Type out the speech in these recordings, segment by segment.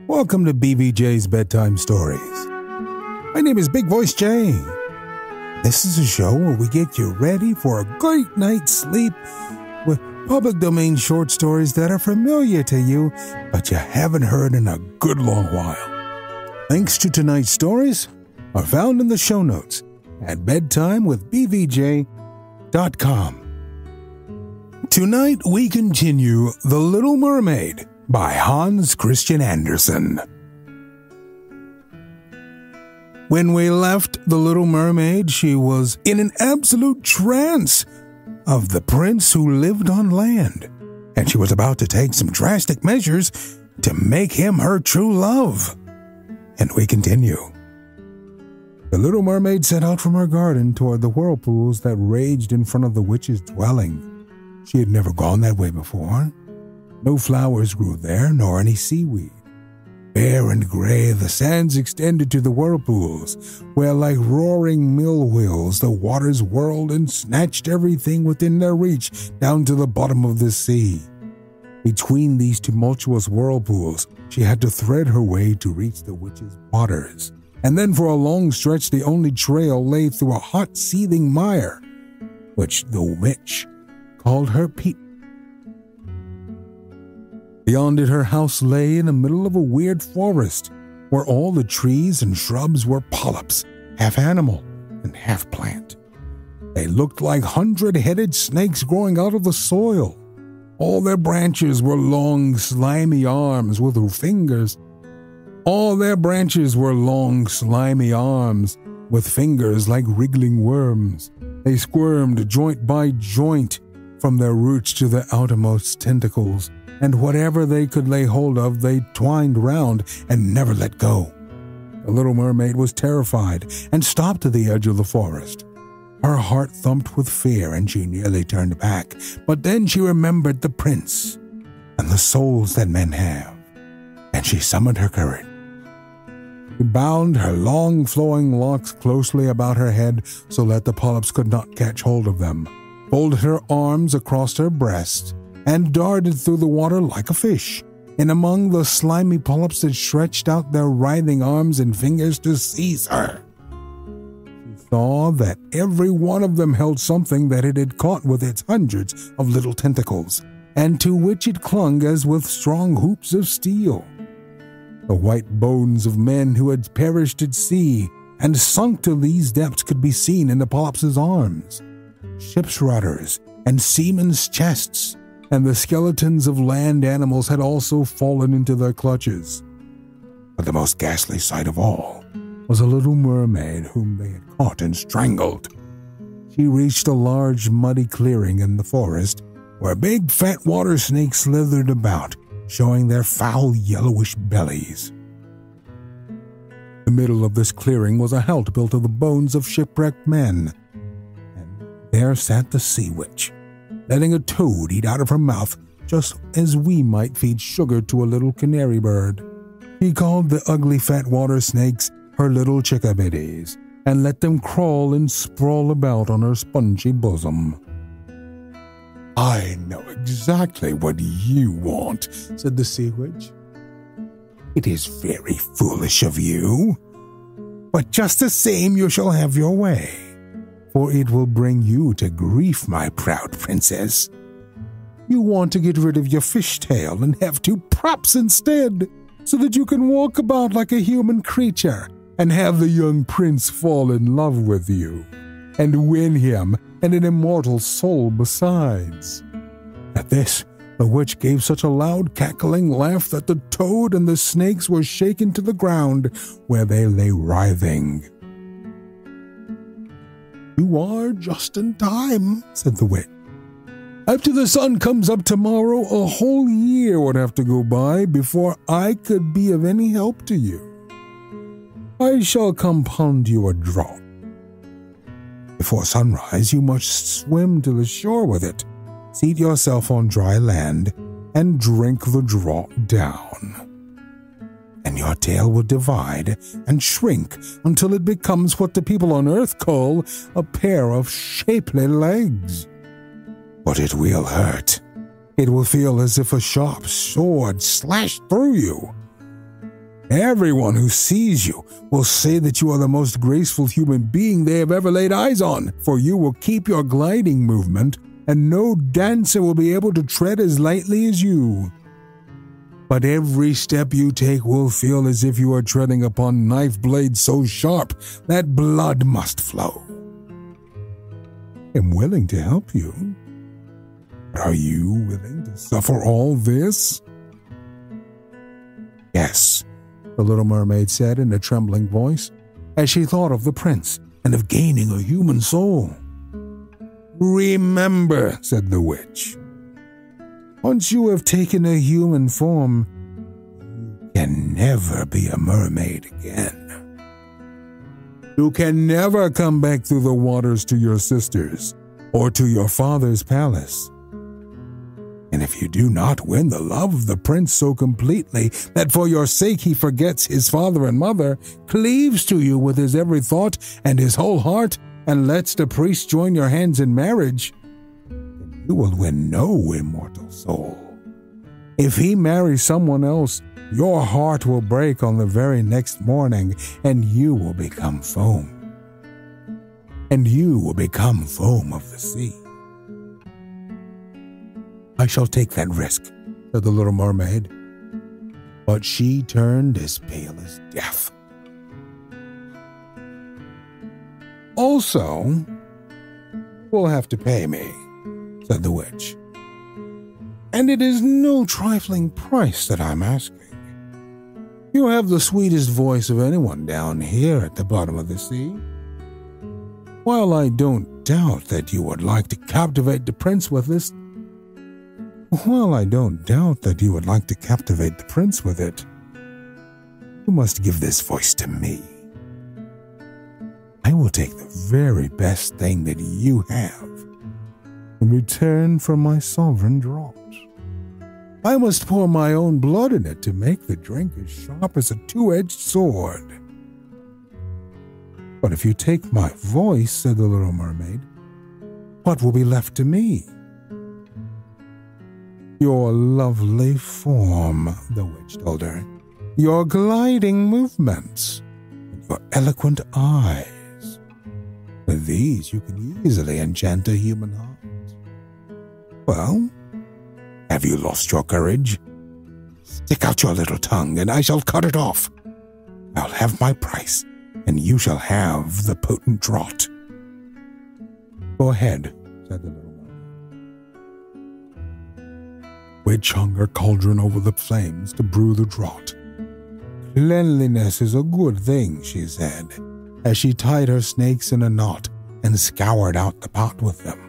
Welcome to BVJ's Bedtime Stories. My name is Big Voice Jay. This is a show where we get you ready for a great night's sleep with public domain short stories that are familiar to you, but you haven't heard in a good long while. Links to tonight's stories are found in the show notes at bedtimewithbvj.com. Tonight we continue The Little Mermaid by Hans Christian Andersen. When we left The Little Mermaid, she was in an absolute trance of the prince who lived on land, and she was about to take some drastic measures to make him her true love. And we continue. The Little Mermaid set out from her garden toward the whirlpools that raged in front of the witch's dwelling. She had never gone that way before. No flowers grew there, nor any seaweed. Bare and gray, the sands extended to the whirlpools, where like roaring mill wheels the waters whirled and snatched everything within their reach down to the bottom of the sea. Between these tumultuous whirlpools, she had to thread her way to reach the witch's waters. And then for a long stretch the only trail lay through a hot seething mire, which the witch called her peat. Beyond it, her house lay in the middle of a weird forest, where all the trees and shrubs were polyps, half animal and half plant. They looked like 100-headed snakes growing out of the soil. All their branches were long, slimy arms with fingers. With fingers like wriggling worms. They squirmed joint by joint from their roots to their outermost tentacles, and whatever they could lay hold of they twined round and never let go. The Little Mermaid was terrified and stopped at the edge of the forest. Her heart thumped with fear and she nearly turned back, but then she remembered the prince and the souls that men have, and she summoned her courage. She bound her long flowing locks closely about her head so that the polyps could not catch hold of them, folded her arms across her breast, and darted through the water like a fish, and among the slimy polyps that stretched out their writhing arms and fingers to seize her. She saw that every one of them held something that it had caught with its hundreds of little tentacles, and to which it clung as with strong hoops of steel. The white bones of men who had perished at sea and sunk to these depths could be seen in the polyps' arms. Ships' rudders and seamen's chests, and the skeletons of land animals had also fallen into their clutches. But the most ghastly sight of all was a little mermaid whom they had caught and strangled. She reached a large muddy clearing in the forest where big fat water snakes slithered about, showing their foul yellowish bellies. In the middle of this clearing was a house built of the bones of shipwrecked men, and there sat the sea witch, letting a toad eat out of her mouth just as we might feed sugar to a little canary bird. He called the ugly fat water snakes her little chickabiddies and let them crawl and sprawl about on her spongy bosom. "I know exactly what you want," said the sea witch. "It is very foolish of you, but just the same you shall have your way. For it will bring you to grief, my proud princess. You want to get rid of your fishtail and have two props instead, so that you can walk about like a human creature and have the young prince fall in love with you, and win him and an immortal soul besides." At this, the witch gave such a loud cackling laugh that the toad and the snakes were shaken to the ground, where they lay writhing. "You are just in time," said the witch. "After the sun comes up tomorrow, a whole year would have to go by before I could be of any help to you. I shall compound you a draught. Before sunrise, you must swim to the shore with it, seat yourself on dry land, and drink the draught down. And your tail will divide and shrink until it becomes what the people on earth call a pair of shapely legs. But it will hurt. It will feel as if a sharp sword slashed through you. Everyone who sees you will say that you are the most graceful human being they have ever laid eyes on, for you will keep your gliding movement, and no dancer will be able to tread as lightly as you. But every step you take will feel as if you are treading upon knife blades so sharp that blood must flow. I'm willing to help you. Are you willing to suffer all this? Yes, the little mermaid said in a trembling voice, as she thought of the prince and of gaining a human soul. Remember, said the witch, once you have taken a human form, you can never be a mermaid again. You can never come back through the waters to your sisters or to your father's palace. And if you do not win the love of the prince so completely that for your sake he forgets his father and mother, cleaves to you with his every thought and his whole heart, and lets the priest join your hands in marriage, then you will win no immortal soul. If he marries someone else, your heart will break on the very next morning, and you will become foam. And you will become foam of the sea. I shall take that risk, said the little mermaid, but she turned as pale as death. Also, you'll have to pay me, said the witch. And it is no trifling price that I'm asking. You have the sweetest voice of anyone down here at the bottom of the sea. While I don't doubt that you would like to captivate the prince with it, you must give this voice to me. I will take the very best thing that you have in return for my sovereign draught. I must pour my own blood in it to make the drink as sharp as a two-edged sword. But if you take my voice, said the little mermaid, what will be left to me? Your lovely form, the witch told her, your gliding movements, and your eloquent eyes. With these you can easily enchant a human heart. Well, have you lost your courage? Stick out your little tongue, and I shall cut it off. I'll have my price, and you shall have the potent draught. Go ahead, said the little mermaid. Witch hung her cauldron over the flames to brew the draught. Cleanliness is a good thing, she said, as she tied her snakes in a knot and scoured out the pot with them.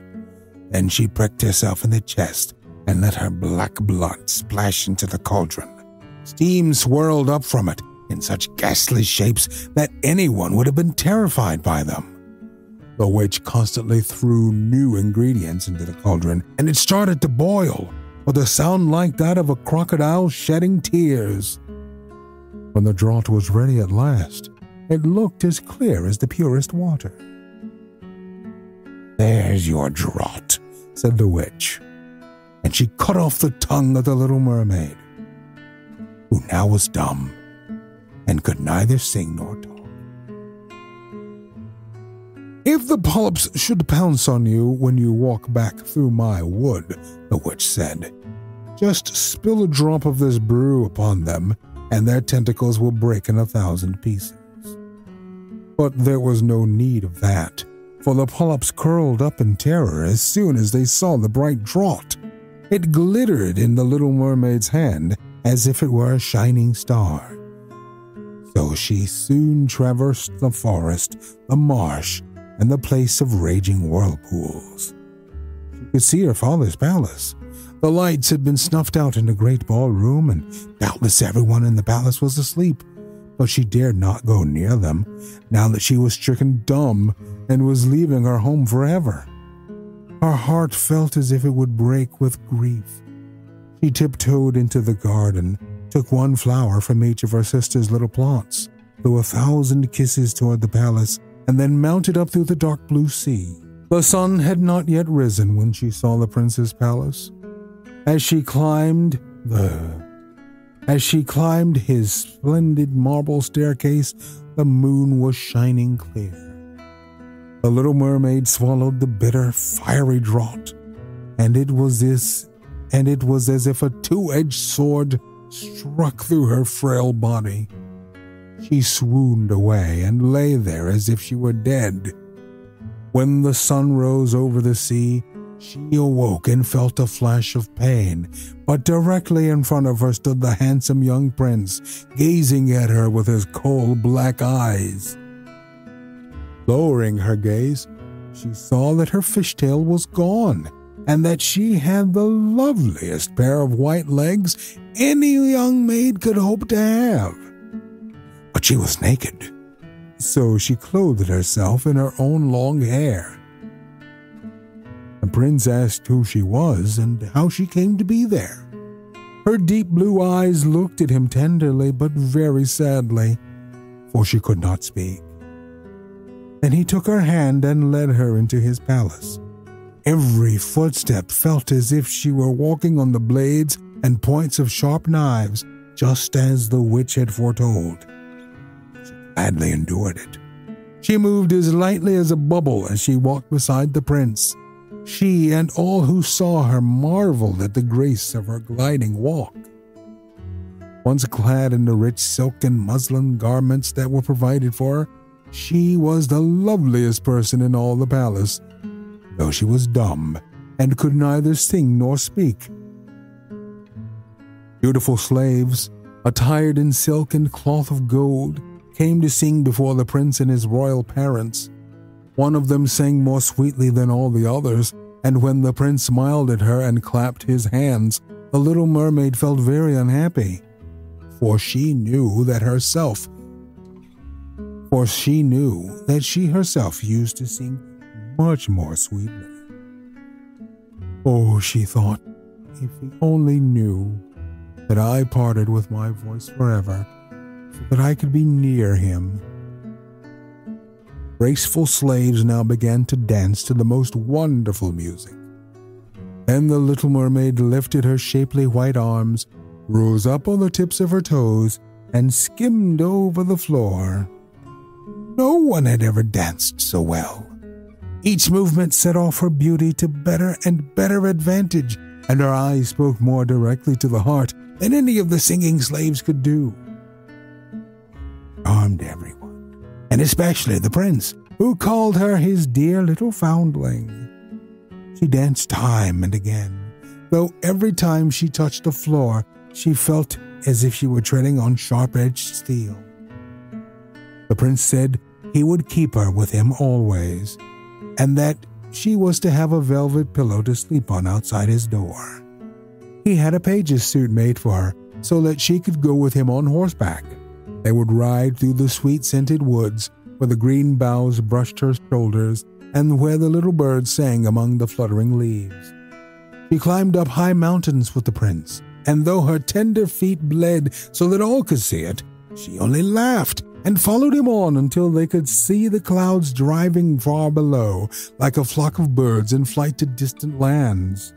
Then she pricked herself in the chest and let her black blood splash into the cauldron. Steam swirled up from it in such ghastly shapes that anyone would have been terrified by them. The witch constantly threw new ingredients into the cauldron, and it started to boil, with a sound like that of a crocodile shedding tears. When the draught was ready at last, it looked as clear as the purest water. There's your draught, said the witch, and she cut off the tongue of the little mermaid, who now was dumb and could neither sing nor talk. If the polyps should pounce on you when you walk back through my wood, the witch said, just spill a drop of this brew upon them, and their tentacles will break in 1,000 pieces. But there was no need of that, for the polyps curled up in terror as soon as they saw the bright draught. It glittered in the little mermaid's hand as if it were a shining star. So she soon traversed the forest, the marsh, and the place of raging whirlpools. She could see her father's palace. The lights had been snuffed out in the great ballroom, and doubtless everyone in the palace was asleep, but she dared not go near them, now that she was stricken dumb and was leaving her home forever. Her heart felt as if it would break with grief. She tiptoed into the garden, took one flower from each of her sister's little plots, threw 1,000 kisses toward the palace, and then mounted up through the dark blue sea. The sun had not yet risen when she saw the prince's palace. As she climbed, the As she climbed his splendid marble staircase, the moon was shining clear. The little mermaid swallowed the bitter, fiery draught, and it was as if a two-edged sword struck through her frail body. She swooned away and lay there as if she were dead. When the sun rose over the sea, she awoke and felt a flash of pain, but directly in front of her stood the handsome young prince, gazing at her with his cold black eyes. Lowering her gaze, she saw that her fishtail was gone, and that she had the loveliest pair of white legs any young maid could hope to have. But she was naked, so she clothed herself in her own long hair. The prince asked who she was and how she came to be there. Her deep blue eyes looked at him tenderly but very sadly, for she could not speak. Then he took her hand and led her into his palace. Every footstep felt as if she were walking on the blades and points of sharp knives, just as the witch had foretold. She gladly endured it. She moved as lightly as a bubble as she walked beside the prince. She and all who saw her marveled at the grace of her gliding walk. Once clad in the rich silk and muslin garments that were provided for her, she was the loveliest person in all the palace, though she was dumb and could neither sing nor speak. Beautiful slaves, attired in silk and cloth of gold, came to sing before the prince and his royal parents. One of them sang more sweetly than all the others, and when the prince smiled at her and clapped his hands, the little mermaid felt very unhappy, for she knew that she herself used to sing much more sweetly. Oh, she thought, if he only knew that I parted with my voice forever, so that I could be near him. Graceful slaves now began to dance to the most wonderful music. Then the little mermaid lifted her shapely white arms, rose up on the tips of her toes, and skimmed over the floor. No one had ever danced so well. Each movement set off her beauty to better and better advantage, and her eyes spoke more directly to the heart than any of the singing slaves could do. Charmed everyone, and especially the prince, who called her his dear little foundling. She danced time and again, though every time she touched the floor, she felt as if she were treading on sharp-edged steel. The prince said he would keep her with him always, and that she was to have a velvet pillow to sleep on outside his door. He had a page's suit made for her so that she could go with him on horseback. They would ride through the sweet-scented woods where the green boughs brushed her shoulders and where the little birds sang among the fluttering leaves. She climbed up high mountains with the prince, and though her tender feet bled so that all could see it, she only laughed and followed him on until they could see the clouds driving far below, like a flock of birds in flight to distant lands.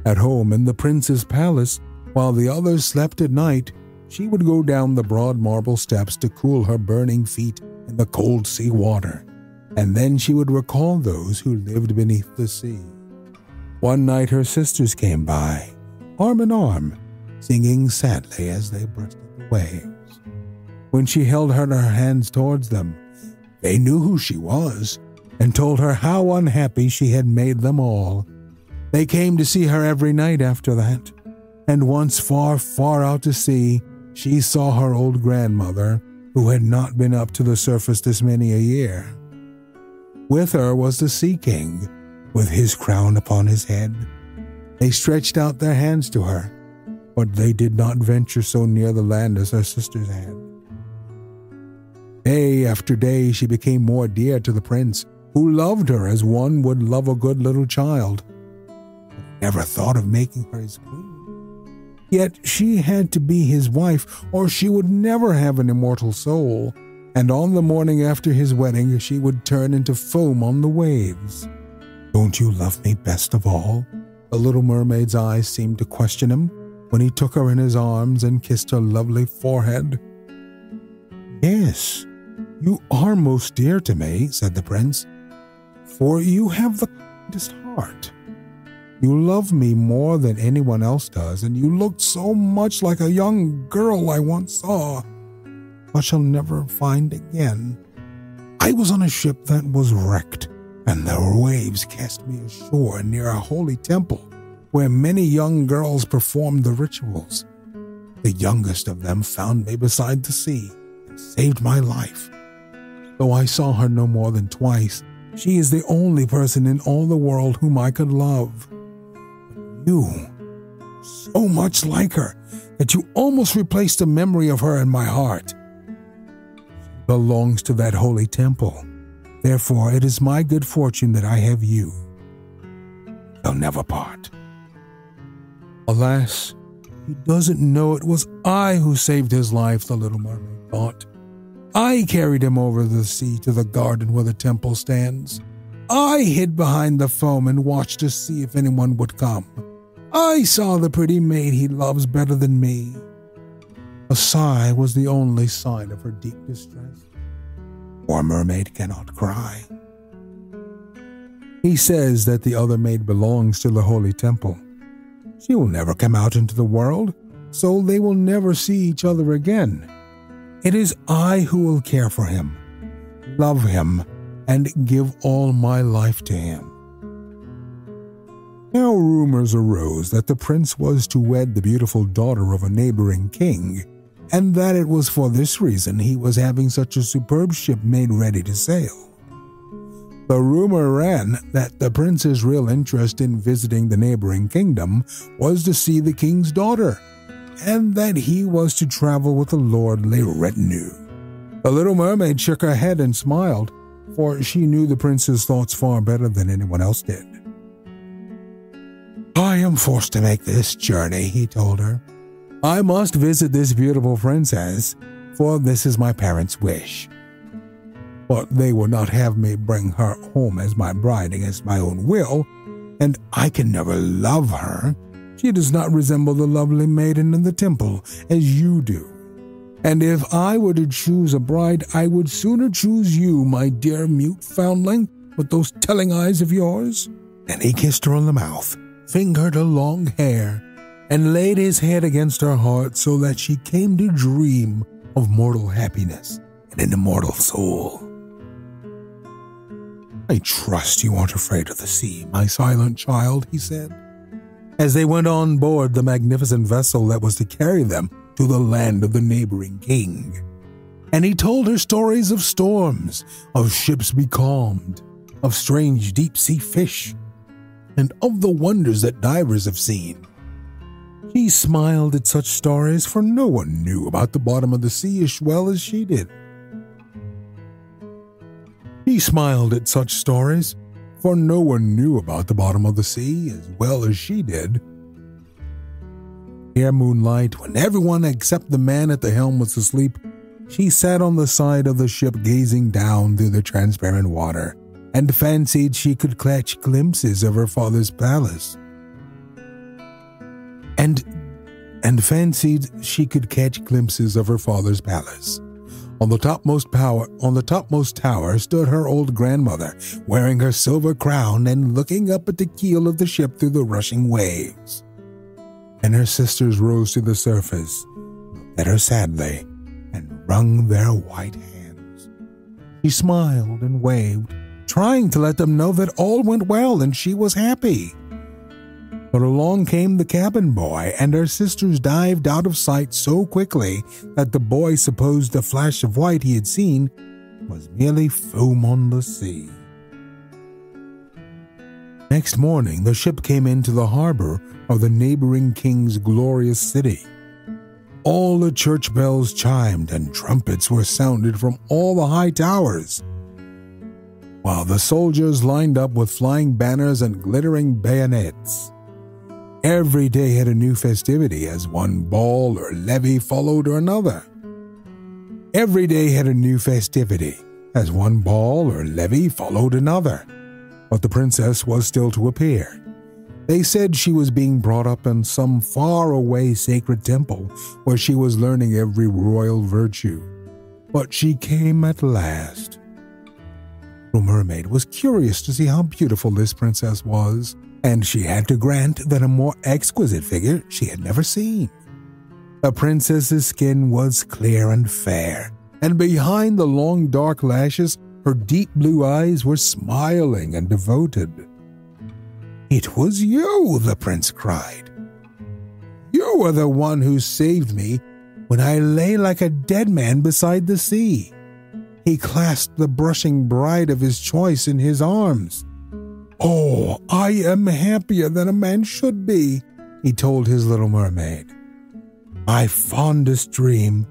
At home in the prince's palace, while the others slept at night, she would go down the broad marble steps to cool her burning feet in the cold sea water, and then she would recall those who lived beneath the sea. One night her sisters came by, arm in arm, singing sadly as they breasted the waves. When she held out her hands towards them, they knew who she was and told her how unhappy she had made them all. They came to see her every night after that, and once far, far out to sea, she saw her old grandmother, who had not been up to the surface this many a year. With her was the Sea King, with his crown upon his head. They stretched out their hands to her, but they did not venture so near the land as her sisters had. Day after day she became more dear to the prince, who loved her as one would love a good little child. He never thought of making her his queen. Yet she had to be his wife, or she would never have an immortal soul, and on the morning after his wedding she would turn into foam on the waves. "Don't you love me best of all?" The little mermaid's eyes seemed to question him. when he took her in his arms and kissed her lovely forehead. "Yes, you are most dear to me," said the prince, "for you have the kindest heart. You love me more than anyone else does, and you looked so much like a young girl I once saw, but shall never find again. I was on a ship that was wrecked, and the waves cast me ashore near a holy temple where many young girls performed the rituals. The youngest of them found me beside the sea and saved my life. Though I saw her no more than twice, she is the only person in all the world whom I could love. But you, so much like her that you almost replaced the memory of her in my heart. She belongs to that holy temple. Therefore, it is my good fortune that I have you. They'll never part." Alas, he doesn't know it was I who saved his life, the little mermaid thought. I carried him over the sea to the garden where the temple stands. I hid behind the foam and watched to see if anyone would come. I saw the pretty maid he loves better than me. A sigh was the only sign of her deep distress. For a mermaid cannot cry. He says that the other maid belongs to the holy temple. She will never come out into the world, so they will never see each other again. It is I who will care for him, love him, and give all my life to him. Now rumors arose that the prince was to wed the beautiful daughter of a neighboring king, and that it was for this reason he was having such a superb ship made ready to sail. The rumor ran that the prince's real interest in visiting the neighboring kingdom was to see the king's daughter, and that he was to travel with a lordly retinue. The little mermaid shook her head and smiled, for she knew the prince's thoughts far better than anyone else did. "I am forced to make this journey," he told her. "I must visit this beautiful princess, for this is my parents' wish. But they will not have me bring her home as my bride against my own will, and I can never love her. She does not resemble the lovely maiden in the temple as you do. And if I were to choose a bride, I would sooner choose you, my dear mute foundling, with those telling eyes of yours." And he kissed her on the mouth, fingered her long hair, and laid his head against her heart so that she came to dream of mortal happiness and an immortal soul. "I trust you aren't afraid of the sea, my silent child," he said, as they went on board the magnificent vessel that was to carry them to the land of the neighboring king. And he told her stories of storms, of ships becalmed, of strange deep-sea fish, and of the wonders that divers have seen. She smiled at such stories, for no one knew about the bottom of the sea as well as she did. He smiled at such stories, for no one knew about the bottom of the sea as well as she did. Near moonlight, when everyone except the man at the helm was asleep, she sat on the side of the ship gazing down through the transparent water, and fancied she could catch glimpses of her father's palace. And fancied she could catch glimpses of her father's palace. On the topmost tower stood her old grandmother, wearing her silver crown and looking up at the keel of the ship through the rushing waves. And her sisters rose to the surface, looked at her sadly, and wrung their white hands. She smiled and waved, trying to let them know that all went well and she was happy. But along came the cabin boy, and her sisters dived out of sight so quickly that the boy supposed the flash of white he had seen was merely foam on the sea. Next morning, the ship came into the harbor of the neighboring king's glorious city. All the church bells chimed and trumpets were sounded from all the high towers, while the soldiers lined up with flying banners and glittering bayonets. Every day had a new festivity as one ball or levee followed another. Every day had a new festivity as one ball or levee followed another. But the princess was still to appear. They said she was being brought up in some far-away sacred temple where she was learning every royal virtue. But she came at last. The mermaid was curious to see how beautiful this princess was, and she had to grant that a more exquisite figure she had never seen. The princess's skin was clear and fair, and behind the long dark lashes, her deep blue eyes were smiling and devoted. "It was you," the prince cried. "You were the one who saved me when I lay like a dead man beside the sea." He clasped the blushing bride of his choice in his arms. "Oh, I am happier than a man should be," he told his little mermaid. "My fondest dream,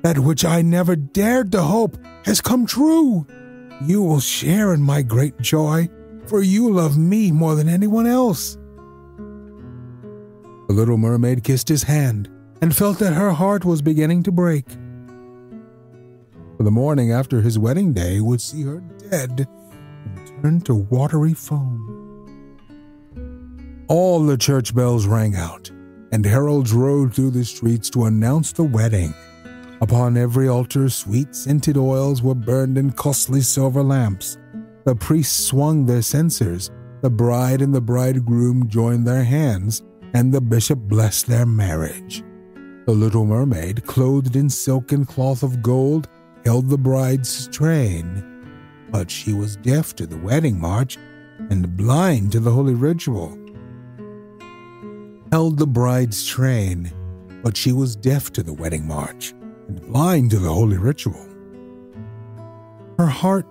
that which I never dared to hope, has come true. You will share in my great joy, for you love me more than anyone else." The little mermaid kissed his hand and felt that her heart was beginning to break. For the morning after his wedding day would see her dead and turn to watery foam. All the church bells rang out, and heralds rode through the streets to announce the wedding. Upon every altar, sweet scented oils were burned in costly silver lamps. The priests swung their censers, the bride and the bridegroom joined their hands, and the bishop blessed their marriage. The little mermaid, clothed in silk and cloth of gold, held the bride's train, but she was deaf to the wedding march and blind to the holy ritual. Held the bride's train, but she was deaf to the wedding march and blind to the holy ritual. Her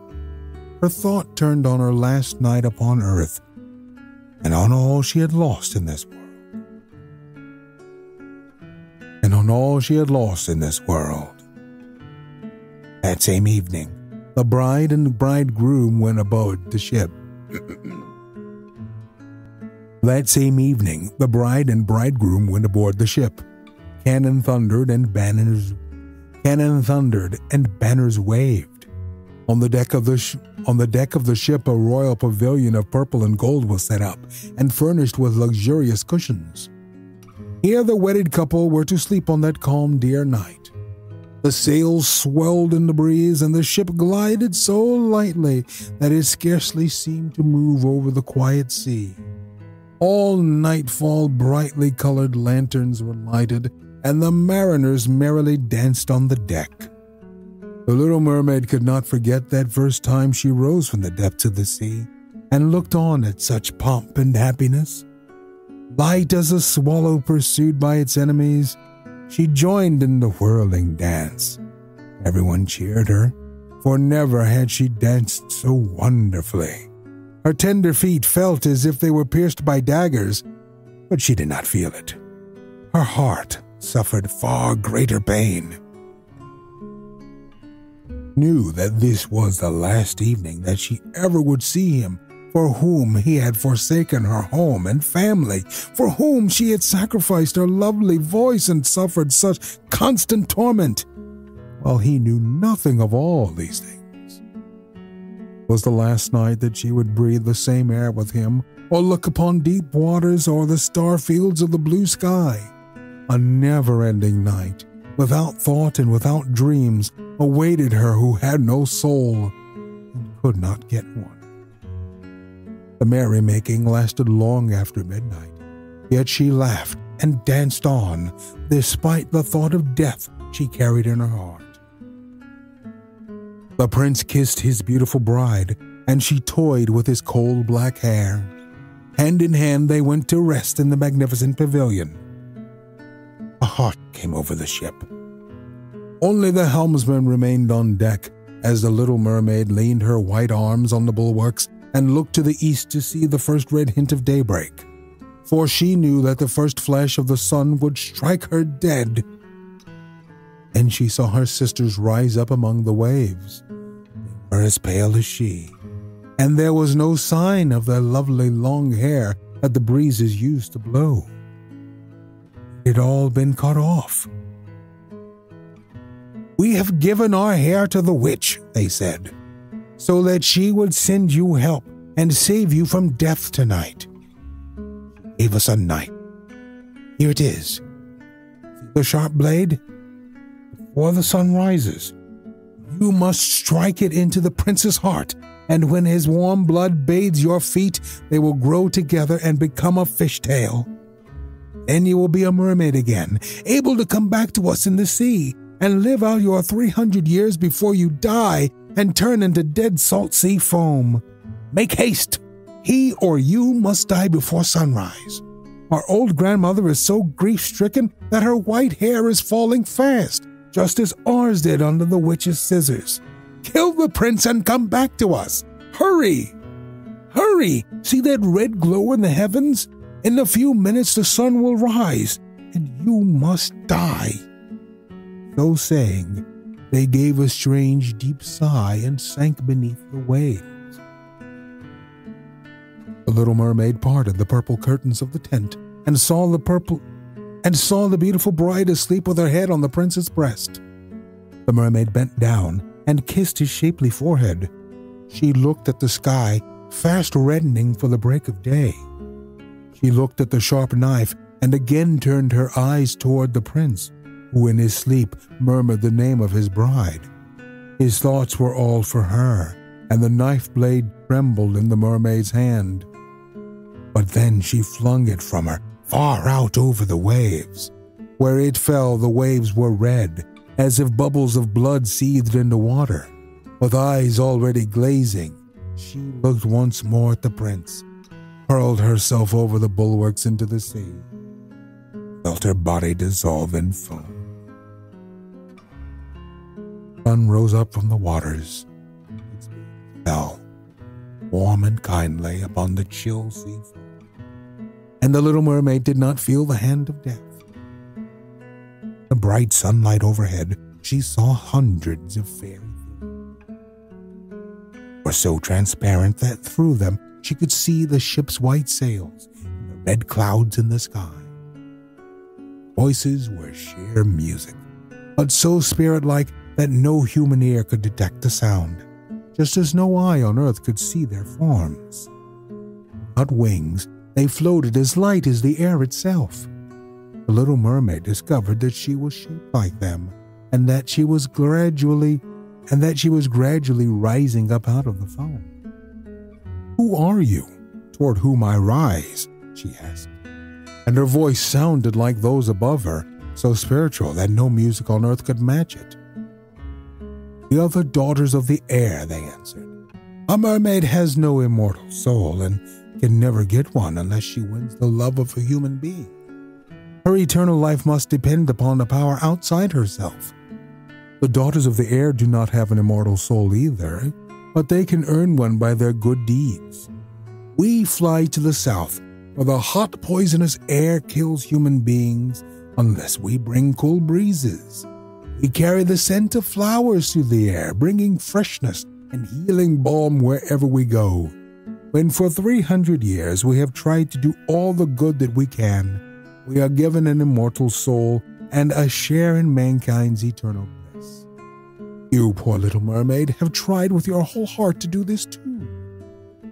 thought turned on her last night upon earth and on all she had lost in this world. That same evening, the bride and bridegroom went aboard the ship. Cannon thundered and banners waved. On the deck of the ship, a royal pavilion of purple and gold was set up and furnished with luxurious cushions. Here the wedded couple were to sleep on that calm, dear night. The sails swelled in the breeze, and the ship glided so lightly that it scarcely seemed to move over the quiet sea. All nightfall, brightly colored lanterns were lighted, and the mariners merrily danced on the deck. The little mermaid could not forget that first time she rose from the depths of the sea and looked on at such pomp and happiness. Light as a swallow pursued by its enemies, she joined in the whirling dance. Everyone cheered her, for never had she danced so wonderfully. Her tender feet felt as if they were pierced by daggers, but she did not feel it. Her heart suffered far greater pain. Knew that this was the last evening that she ever would see him, for whom he had forsaken her home and family, for whom she had sacrificed her lovely voice and suffered such constant torment, while he knew nothing of all these things. It was the last night that she would breathe the same air with him, or look upon deep waters or the star fields of the blue sky. A never-ending night, without thought and without dreams, awaited her who had no soul and could not get one. The merrymaking lasted long after midnight, yet she laughed and danced on, despite the thought of death she carried in her heart. The prince kissed his beautiful bride, and she toyed with his coal black hair. Hand in hand they went to rest in the magnificent pavilion. A hush came over the ship. Only the helmsman remained on deck as the little mermaid leaned her white arms on the bulwarks and looked to the east to see the first red hint of daybreak, for she knew that the first flash of the sun would strike her dead. Then she saw her sisters rise up among the waves. They were as pale as she, and there was no sign of their lovely long hair that the breezes used to blow. It had all been cut off. "We have given our hair to the witch," they said, "so that she would send you help and save you from death tonight. She gave us a knife. Here it is. See the sharp blade? Before the sun rises, you must strike it into the prince's heart, and when his warm blood bathes your feet, they will grow together and become a fishtail. Then you will be a mermaid again, able to come back to us in the sea and live out your 300 years before you die and turn into dead salt sea foam. Make haste. He or you must die before sunrise. Our old grandmother is so grief-stricken that her white hair is falling fast, just as ours did under the witch's scissors. Kill the prince and come back to us. Hurry! Hurry! See that red glow in the heavens? In a few minutes the sun will rise, and you must die. So saying, they gave a strange deep sigh and sank beneath the waves. The little mermaid parted the purple curtains of the tent and saw the beautiful bride asleep with her head on the prince's breast. The mermaid bent down and kissed his shapely forehead. She looked at the sky, fast reddening for the break of day. She looked at the sharp knife and again turned her eyes toward the prince, who in his sleep murmured the name of his bride. His thoughts were all for her, and the knife blade trembled in the mermaid's hand. But then she flung it from her, far out over the waves. Where it fell, the waves were red, as if bubbles of blood seethed into water. With eyes already glazing, she looked once more at the prince, hurled herself over the bulwarks into the sea, felt her body dissolve in foam. The sun rose up from the waters. Its beams fell, warm and kindly, upon the chill sea floor. And the little mermaid did not feel the hand of death. The bright sunlight overhead, she saw hundreds of fairy things. They were so transparent that through them she could see the ship's white sails and the red clouds in the sky. Voices were sheer music, but so spirit-like that no human ear could detect the sound, just as no eye on earth could see their forms. Without wings, they floated as light as the air itself. The little mermaid discovered that she was shaped like them, and that she was gradually rising up out of the foam. "Who are you, toward whom I rise?" she asked, and her voice sounded like those above her, so spiritual that no music on earth could match it. "The other daughters of the air," they answered. "A mermaid has no immortal soul and can never get one unless she wins the love of a human being. Her eternal life must depend upon a power outside herself. The daughters of the air do not have an immortal soul either, but they can earn one by their good deeds. We fly to the south, where the hot, poisonous air kills human beings unless we bring cool breezes. We carry the scent of flowers through the air, bringing freshness and healing balm wherever we go. When for 300 years we have tried to do all the good that we can, we are given an immortal soul and a share in mankind's eternal bliss. You, poor little mermaid, have tried with your whole heart to do this too.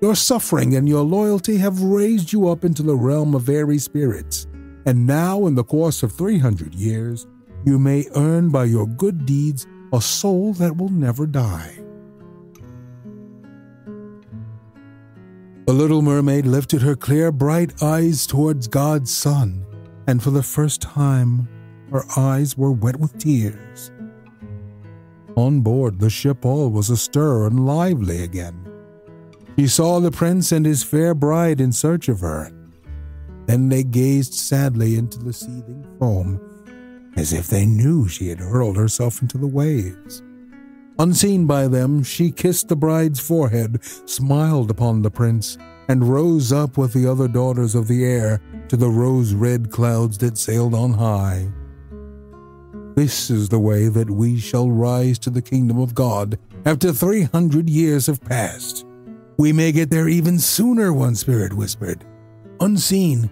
Your suffering and your loyalty have raised you up into the realm of airy spirits, and now in the course of 300 years, you may earn by your good deeds a soul that will never die." The little mermaid lifted her clear, bright eyes towards God's sun, and for the first time, her eyes were wet with tears. On board the ship all was astir and lively again. She saw the prince and his fair bride in search of her. Then they gazed sadly into the seething foam, as if they knew she had hurled herself into the waves. Unseen by them, she kissed the bride's forehead, smiled upon the prince, and rose up with the other daughters of the air to the rose-red clouds that sailed on high. This is the way that we shall rise to the kingdom of God after 300 years have passed. We may get there even sooner, one spirit whispered. Unseen,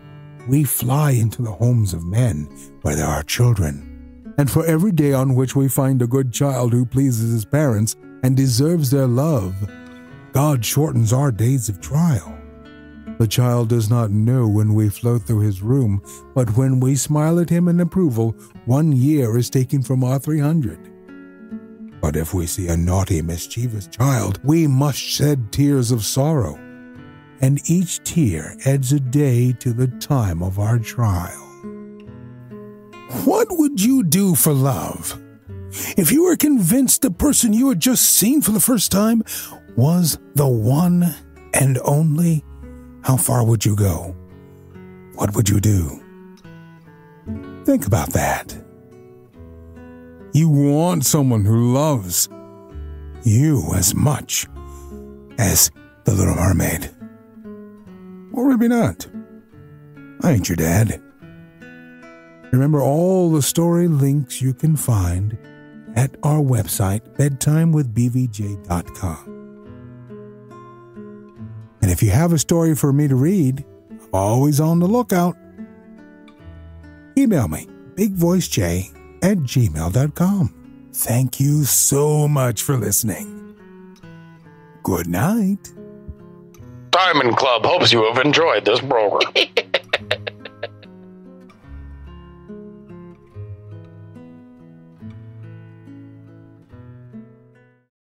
we fly into the homes of men where there are children. And for every day on which we find a good child who pleases his parents and deserves their love, God shortens our days of trial. The child does not know when we float through his room, but when we smile at him in approval, 1 year is taken from our 300. But if we see a naughty, mischievous child, we must shed tears of sorrow, and each tear adds a day to the time of our trial. What would you do for love? If you were convinced the person you had just seen for the first time was the one and only, how far would you go? What would you do? Think about that. You want someone who loves you as much as the Little Mermaid. Or maybe not. I ain't your dad. Remember all the story links you can find at our website, bedtimewithbvj.com. And if you have a story for me to read, I'm always on the lookout. Email me, bigvoicej@gmail.com. Thank you so much for listening. Good night. Diamond Club hopes you have enjoyed this program.